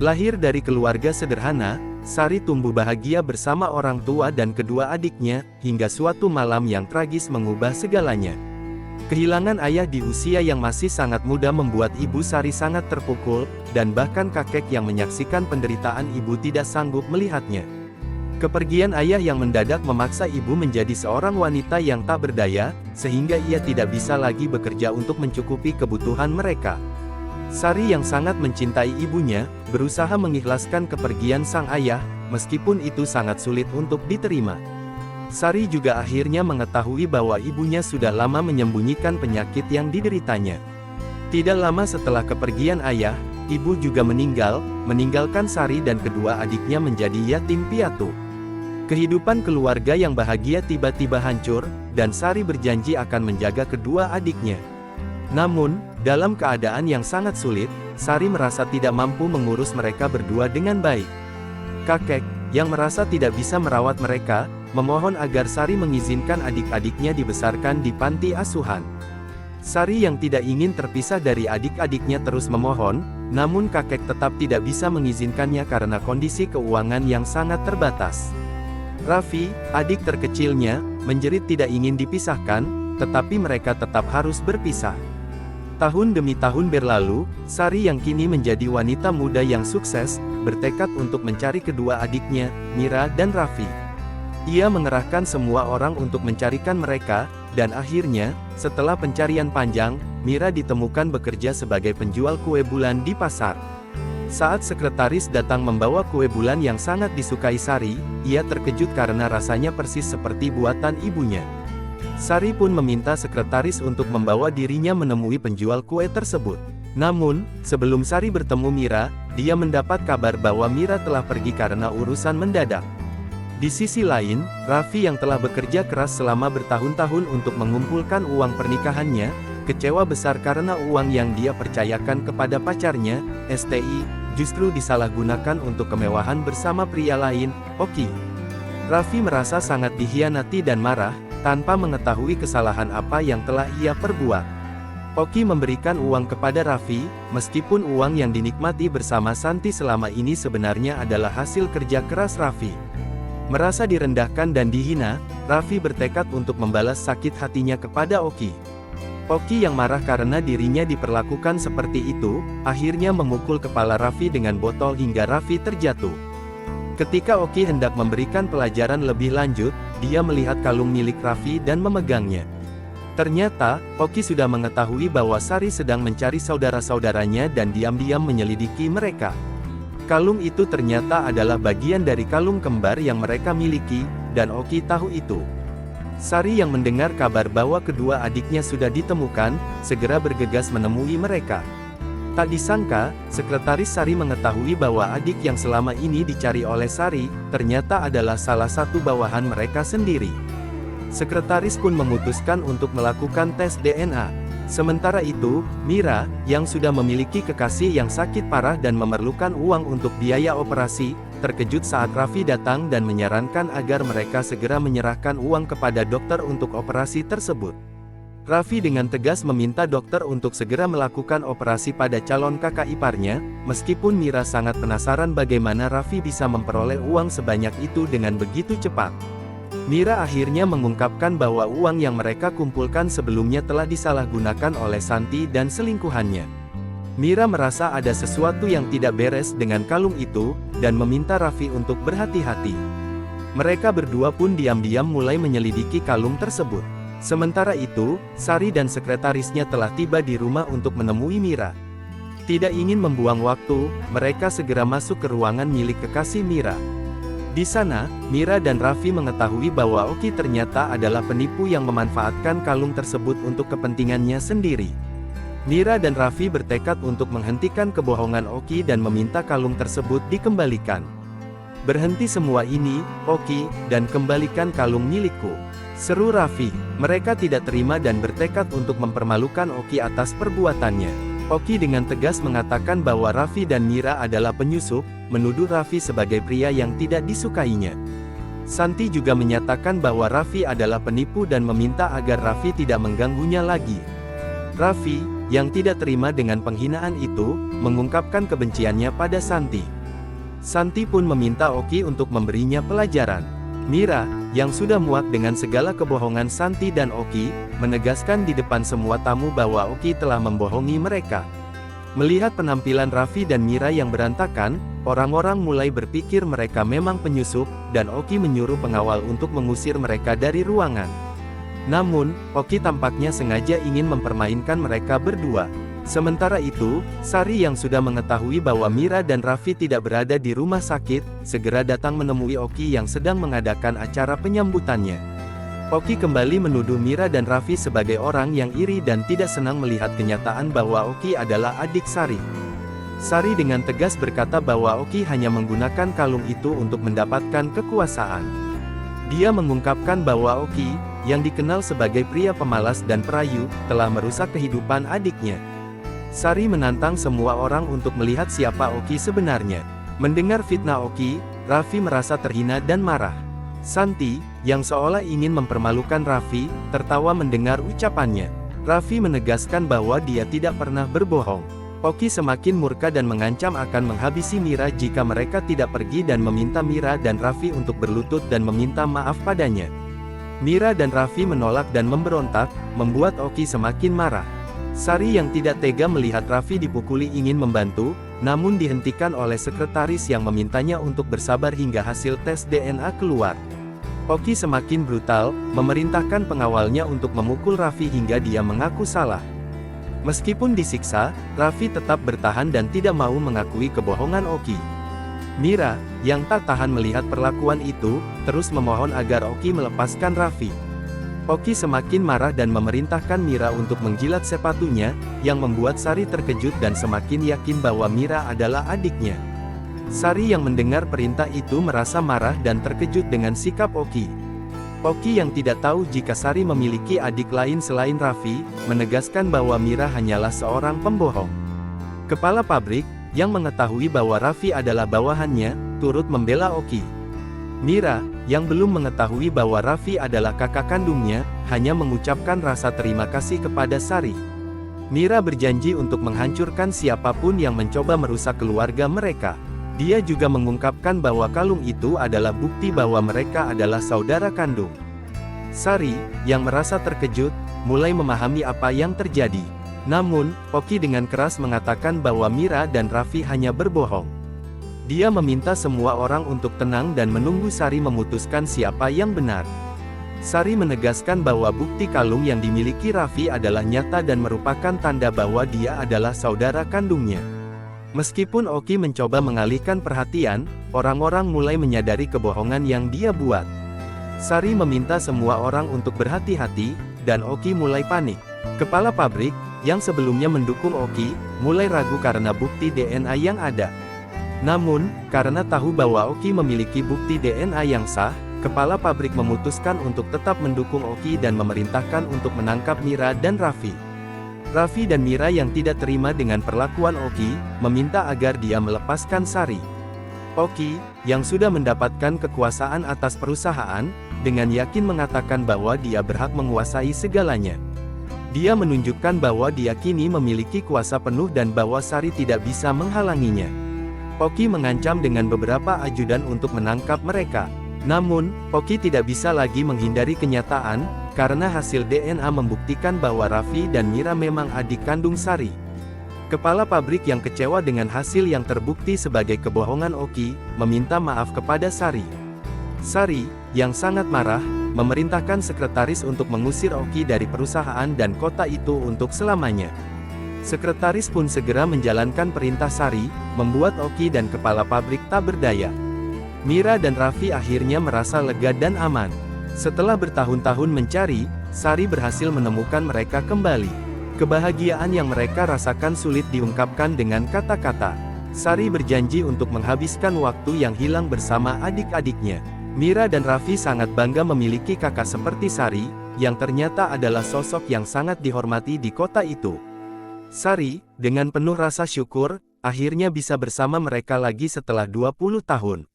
Lahir dari keluarga sederhana, Sari tumbuh bahagia bersama orang tua dan kedua adiknya, hingga suatu malam yang tragis mengubah segalanya. Kehilangan ayah di usia yang masih sangat muda membuat ibu Sari sangat terpukul, dan bahkan kakek yang menyaksikan penderitaan ibu tidak sanggup melihatnya. Kepergian ayah yang mendadak memaksa ibu menjadi seorang wanita yang tak berdaya, sehingga ia tidak bisa lagi bekerja untuk mencukupi kebutuhan mereka. Sari yang sangat mencintai ibunya, berusaha mengikhlaskan kepergian sang ayah, meskipun itu sangat sulit untuk diterima. Sari juga akhirnya mengetahui bahwa ibunya sudah lama menyembunyikan penyakit yang dideritanya. Tidak lama setelah kepergian ayah, ibu juga meninggal, meninggalkan Sari dan kedua adiknya menjadi yatim piatu. Kehidupan keluarga yang bahagia tiba-tiba hancur, dan Sari berjanji akan menjaga kedua adiknya. Namun, dalam keadaan yang sangat sulit, Sari merasa tidak mampu mengurus mereka berdua dengan baik. Kakek, yang merasa tidak bisa merawat mereka, memohon agar Sari mengizinkan adik-adiknya dibesarkan di panti asuhan. Sari yang tidak ingin terpisah dari adik-adiknya terus memohon, namun kakek tetap tidak bisa mengizinkannya karena kondisi keuangan yang sangat terbatas. Raffi, adik terkecilnya, menjerit tidak ingin dipisahkan, tetapi mereka tetap harus berpisah. Tahun demi tahun berlalu, Sari yang kini menjadi wanita muda yang sukses, bertekad untuk mencari kedua adiknya, Mira dan Raffi. Ia mengerahkan semua orang untuk mencarikan mereka, dan akhirnya, setelah pencarian panjang, Mira ditemukan bekerja sebagai penjual kue bulan di pasar. Saat sekretaris datang membawa kue bulan yang sangat disukai Sari, ia terkejut karena rasanya persis seperti buatan ibunya. Sari pun meminta sekretaris untuk membawa dirinya menemui penjual kue tersebut. Namun, sebelum Sari bertemu Mira, dia mendapat kabar bahwa Mira telah pergi karena urusan mendadak. Di sisi lain, Raffi yang telah bekerja keras selama bertahun-tahun untuk mengumpulkan uang pernikahannya, kecewa besar karena uang yang dia percayakan kepada pacarnya, STI, justru disalahgunakan untuk kemewahan bersama pria lain, Oki. Raffi merasa sangat dikhianati dan marah, tanpa mengetahui kesalahan apa yang telah ia perbuat. Oki memberikan uang kepada Raffi, meskipun uang yang dinikmati bersama Santi selama ini sebenarnya adalah hasil kerja keras Raffi. Merasa direndahkan dan dihina, Raffi bertekad untuk membalas sakit hatinya kepada Oki. Oki yang marah karena dirinya diperlakukan seperti itu, akhirnya memukul kepala Raffi dengan botol hingga Raffi terjatuh. Ketika Oki hendak memberikan pelajaran lebih lanjut, dia melihat kalung milik Raffi dan memegangnya. Ternyata, Oki sudah mengetahui bahwa Sari sedang mencari saudara-saudaranya dan diam-diam menyelidiki mereka. Kalung itu ternyata adalah bagian dari kalung kembar yang mereka miliki, dan Oki tahu itu. Sari yang mendengar kabar bahwa kedua adiknya sudah ditemukan, segera bergegas menemui mereka. Tak disangka, sekretaris Sari mengetahui bahwa adik yang selama ini dicari oleh Sari, ternyata adalah salah satu bawahan mereka sendiri. Sekretaris pun memutuskan untuk melakukan tes DNA. Sementara itu, Mira, yang sudah memiliki kekasih yang sakit parah dan memerlukan uang untuk biaya operasi, terkejut saat Raffi datang dan menyarankan agar mereka segera menyerahkan uang kepada dokter untuk operasi tersebut. Raffi dengan tegas meminta dokter untuk segera melakukan operasi pada calon kakak iparnya, meskipun Mira sangat penasaran bagaimana Raffi bisa memperoleh uang sebanyak itu dengan begitu cepat. Mira akhirnya mengungkapkan bahwa uang yang mereka kumpulkan sebelumnya telah disalahgunakan oleh Santi dan selingkuhannya. Mira merasa ada sesuatu yang tidak beres dengan kalung itu, dan meminta Raffi untuk berhati-hati. Mereka berdua pun diam-diam mulai menyelidiki kalung tersebut. Sementara itu, Sari dan sekretarisnya telah tiba di rumah untuk menemui Mira. Tidak ingin membuang waktu, mereka segera masuk ke ruangan milik kekasih Mira. Di sana, Mira dan Raffi mengetahui bahwa Oki ternyata adalah penipu yang memanfaatkan kalung tersebut untuk kepentingannya sendiri. Mira dan Raffi bertekad untuk menghentikan kebohongan Oki dan meminta kalung tersebut dikembalikan. "Berhenti semua ini, Oki, dan kembalikan kalung milikku," seru Raffi. Mereka tidak terima dan bertekad untuk mempermalukan Oki atas perbuatannya. Oki dengan tegas mengatakan bahwa Raffi dan Mira adalah penyusup, menuduh Raffi sebagai pria yang tidak disukainya. Santi juga menyatakan bahwa Raffi adalah penipu dan meminta agar Raffi tidak mengganggunya lagi. Raffi, yang tidak terima dengan penghinaan itu, mengungkapkan kebenciannya pada Santi. Santi pun meminta Oki untuk memberinya pelajaran. Mira, yang sudah muak dengan segala kebohongan Santi dan Oki, menegaskan di depan semua tamu bahwa Oki telah membohongi mereka. Melihat penampilan Raffi dan Mira yang berantakan, orang-orang mulai berpikir mereka memang penyusup, dan Oki menyuruh pengawal untuk mengusir mereka dari ruangan. Namun, Oki tampaknya sengaja ingin mempermainkan mereka berdua. Sementara itu, Sari yang sudah mengetahui bahwa Mira dan Raffi tidak berada di rumah sakit, segera datang menemui Oki yang sedang mengadakan acara penyambutannya. Oki kembali menuduh Mira dan Raffi sebagai orang yang iri dan tidak senang melihat kenyataan bahwa Oki adalah adik Sari. Sari dengan tegas berkata bahwa Oki hanya menggunakan kalung itu untuk mendapatkan kekuasaan. Dia mengungkapkan bahwa Oki, yang dikenal sebagai pria pemalas dan perayu, telah merusak kehidupan adiknya. Sari menantang semua orang untuk melihat siapa Oki sebenarnya. Mendengar fitnah Oki, Raffi merasa terhina dan marah. Santi, yang seolah ingin mempermalukan Raffi, tertawa mendengar ucapannya. Raffi menegaskan bahwa dia tidak pernah berbohong. Oki semakin murka dan mengancam akan menghabisi Mira jika mereka tidak pergi dan meminta Mira dan Raffi untuk berlutut dan meminta maaf padanya. Mira dan Raffi menolak dan memberontak, membuat Oki semakin marah. Sari yang tidak tega melihat Raffi dipukuli ingin membantu, namun dihentikan oleh sekretaris yang memintanya untuk bersabar hingga hasil tes DNA keluar. Oki semakin brutal, memerintahkan pengawalnya untuk memukul Raffi hingga dia mengaku salah. Meskipun disiksa, Raffi tetap bertahan dan tidak mau mengakui kebohongan Oki. Mira, yang tak tahan melihat perlakuan itu, terus memohon agar Oki melepaskan Raffi. Oki semakin marah dan memerintahkan Mira untuk menjilat sepatunya, yang membuat Sari terkejut dan semakin yakin bahwa Mira adalah adiknya. Sari yang mendengar perintah itu merasa marah dan terkejut dengan sikap Oki. Oki yang tidak tahu jika Sari memiliki adik lain selain Raffi, menegaskan bahwa Mira hanyalah seorang pembohong. Kepala pabrik, yang mengetahui bahwa Raffi adalah bawahannya, turut membela Oki. Mira, yang belum mengetahui bahwa Raffi adalah kakak kandungnya, hanya mengucapkan rasa terima kasih kepada Sari. Mira berjanji untuk menghancurkan siapapun yang mencoba merusak keluarga mereka. Dia juga mengungkapkan bahwa kalung itu adalah bukti bahwa mereka adalah saudara kandung. Sari, yang merasa terkejut, mulai memahami apa yang terjadi. Namun, Oki dengan keras mengatakan bahwa Mira dan Raffi hanya berbohong. Dia meminta semua orang untuk tenang dan menunggu Sari memutuskan siapa yang benar. Sari menegaskan bahwa bukti kalung yang dimiliki Raffi adalah nyata dan merupakan tanda bahwa dia adalah saudara kandungnya. Meskipun Oki mencoba mengalihkan perhatian, orang-orang mulai menyadari kebohongan yang dia buat. Sari meminta semua orang untuk berhati-hati, dan Oki mulai panik. Kepala pabrik, yang sebelumnya mendukung Oki, mulai ragu karena bukti DNA yang ada. Namun, karena tahu bahwa Oki memiliki bukti DNA yang sah, kepala pabrik memutuskan untuk tetap mendukung Oki dan memerintahkan untuk menangkap Mira dan Raffi. Raffi dan Mira yang tidak terima dengan perlakuan Oki, meminta agar dia melepaskan Sari. Oki, yang sudah mendapatkan kekuasaan atas perusahaan, dengan yakin mengatakan bahwa dia berhak menguasai segalanya. Dia menunjukkan bahwa dia kini memiliki kuasa penuh dan bahwa Sari tidak bisa menghalanginya. Oki mengancam dengan beberapa ajudan untuk menangkap mereka. Namun, Oki tidak bisa lagi menghindari kenyataan, karena hasil DNA membuktikan bahwa Raffi dan Mira memang adik kandung Sari. Kepala pabrik yang kecewa dengan hasil yang terbukti sebagai kebohongan Oki, meminta maaf kepada Sari. Sari, yang sangat marah, memerintahkan sekretaris untuk mengusir Oki dari perusahaan dan kota itu untuk selamanya. Sekretaris pun segera menjalankan perintah Sari, membuat Oki dan kepala pabrik tak berdaya. Mira dan Raffi akhirnya merasa lega dan aman. Setelah bertahun-tahun mencari, Sari berhasil menemukan mereka kembali. Kebahagiaan yang mereka rasakan sulit diungkapkan dengan kata-kata. Sari berjanji untuk menghabiskan waktu yang hilang bersama adik-adiknya. Mira dan Raffi sangat bangga memiliki kakak seperti Sari, yang ternyata adalah sosok yang sangat dihormati di kota itu. Sari, dengan penuh rasa syukur, akhirnya bisa bersama mereka lagi setelah 20 tahun.